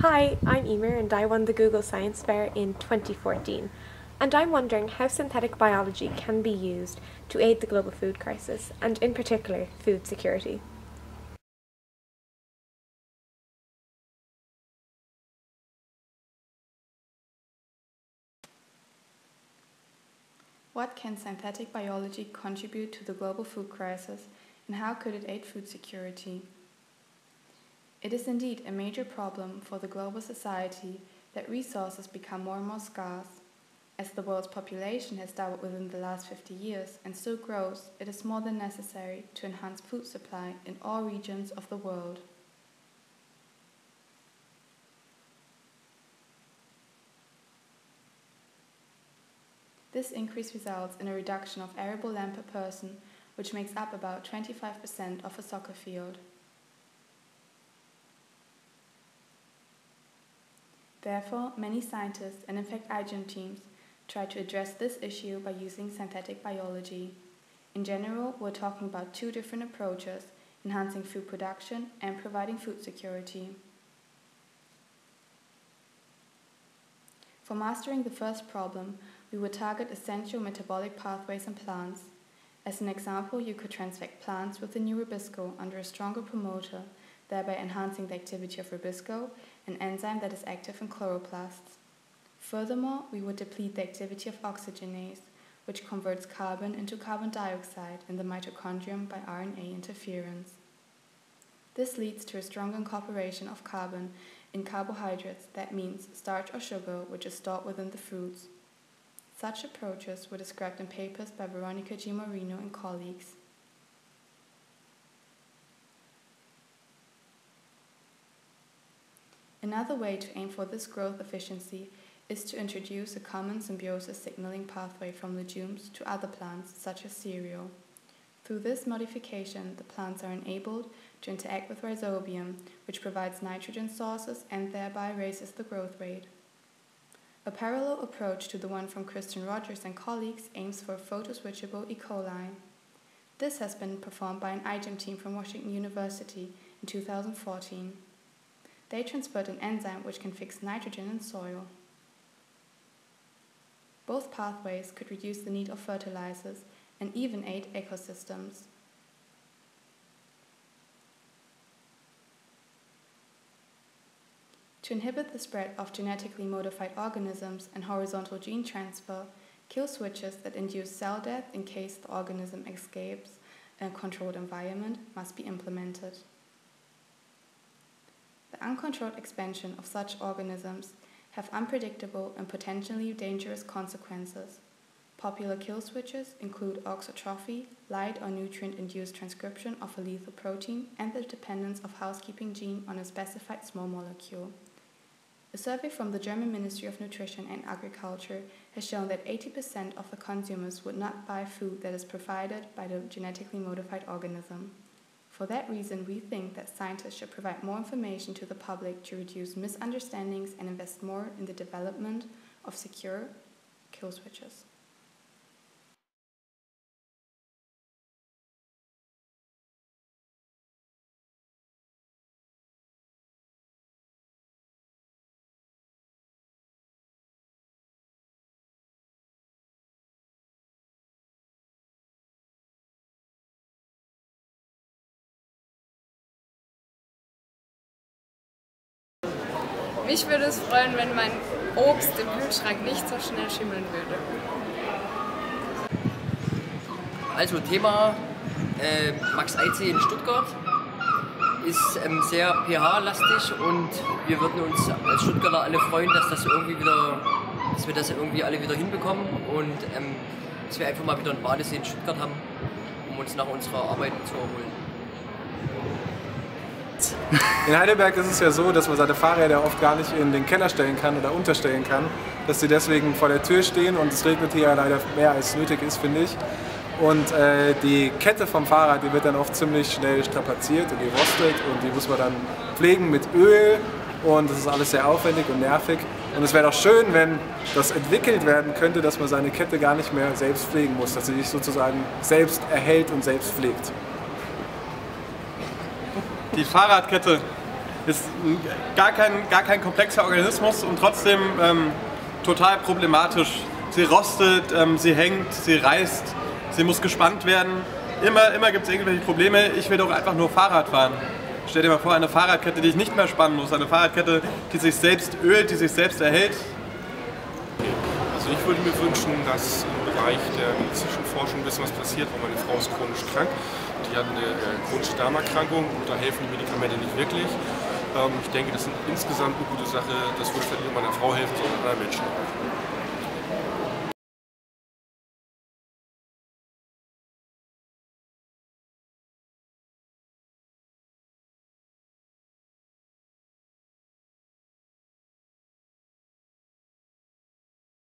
Hi, I'm Emer and I won the Google Science Fair in 2014. And I'm wondering how synthetic biology can be used to aid the global food crisis, and in particular, food security. What can synthetic biology contribute to the global food crisis, and how could it aid food security? It is indeed a major problem for the global society that resources become more and more scarce. As the world's population has doubled within the last 50 years and still grows, it is more than necessary to enhance food supply in all regions of the world. This increase results in a reduction of arable land per person, which makes up about 25% of a soccer field. Therefore, many scientists, and in fact iGEM teams, try to address this issue by using synthetic biology. In general, we're talking about two different approaches: enhancing food production and providing food security. For mastering the first problem, we would target essential metabolic pathways in plants. As an example, you could transfect plants with the new Rubisco under a stronger promoter, thereby enhancing the activity of Rubisco, an enzyme that is active in chloroplasts. Furthermore, we would deplete the activity of oxygenase, which converts carbon into carbon dioxide in the mitochondrium by RNA interference. This leads to a stronger incorporation of carbon in carbohydrates, that means starch or sugar, which is stored within the foods. Such approaches were described in papers by Veronica G. Moreno and colleagues. Another way to aim for this growth efficiency is to introduce a common symbiosis signaling pathway from legumes to other plants, such as cereal. Through this modification, the plants are enabled to interact with rhizobium, which provides nitrogen sources and thereby raises the growth rate. A parallel approach to the one from Christian Rogers and colleagues aims for a photoswitchable E. coli. This has been performed by an iGEM team from Washington University in 2014. They transferred an enzyme which can fix nitrogen in soil. Both pathways could reduce the need of fertilizers and even aid ecosystems. To inhibit the spread of genetically modified organisms and horizontal gene transfer, kill switches that induce cell death in case the organism escapes a controlled environment must be implemented. The uncontrolled expansion of such organisms have unpredictable and potentially dangerous consequences. Popular kill switches include auxotrophy, light or nutrient-induced transcription of a lethal protein, and the dependence of housekeeping gene on a specified small molecule. A survey from the German Ministry of Nutrition and Agriculture has shown that 80% of the consumers would not buy food that is provided by the genetically modified organism. For that reason, we think that scientists should provide more information to the public to reduce misunderstandings and invest more in the development of secure kill switches. Mich würde es freuen, wenn mein Obst im Kühlschrank nicht so schnell schimmeln würde. Also Thema Max-IC in Stuttgart ist sehr pH-lastig und wir würden uns als Stuttgarter alle freuen, dass wir das irgendwie alle wieder hinbekommen und dass wir einfach mal wieder einen Badesee in Stuttgart haben, um uns nach unserer Arbeit zu erholen. In Heidelberg ist es ja so, dass man seine Fahrräder oft gar nicht in den Keller stellen kann oder unterstellen kann, dass sie deswegen vor der Tür stehen und es regnet hier ja leider mehr als nötig ist, finde ich. Und die Kette vom Fahrrad, die wird dann oft ziemlich schnell strapaziert und die rostet und die muss man dann pflegen mit Öl und das ist alles sehr aufwendig und nervig. Und es wäre doch schön, wenn das entwickelt werden könnte, dass man seine Kette gar nicht mehr selbst pflegen muss, dass sie sich sozusagen selbst erhält und selbst pflegt. Die Fahrradkette Ist gar kein komplexer Organismus und trotzdem total problematisch. Sie rostet, sie hängt, sie reißt, sie muss gespannt werden. Immer gibt es irgendwelche Probleme. Ich will doch einfach nur Fahrrad fahren. Stell dir mal vor, eine Fahrradkette, die ich nicht mehr spannen muss. Eine Fahrradkette, die sich selbst ölt, die sich selbst erhält. Also ich würde mir wünschen, dass im Bereich der medizinischen Forschung ein bisschen was passiert, weil meine Frau ist chronisch krank. Die hat eine chronische Darmerkrankung und da helfen die Medikamente nicht wirklich. Ich denke, das ist insgesamt eine gute Sache. Das würde nicht nur meiner Frau helfen, sondern anderen Menschen.